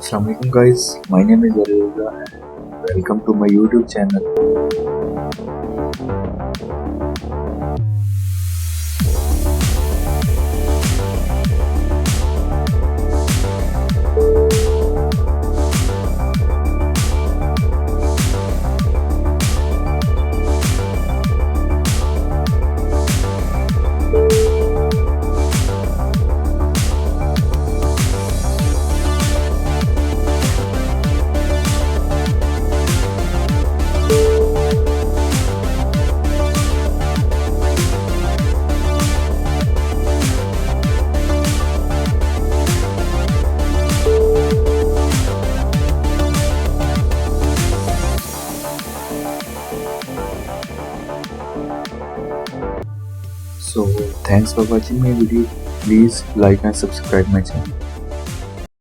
Assalamualaikum guys, my name is Areza and welcome to my YouTube channel. So thanks for watching my video. Please like and subscribe my channel.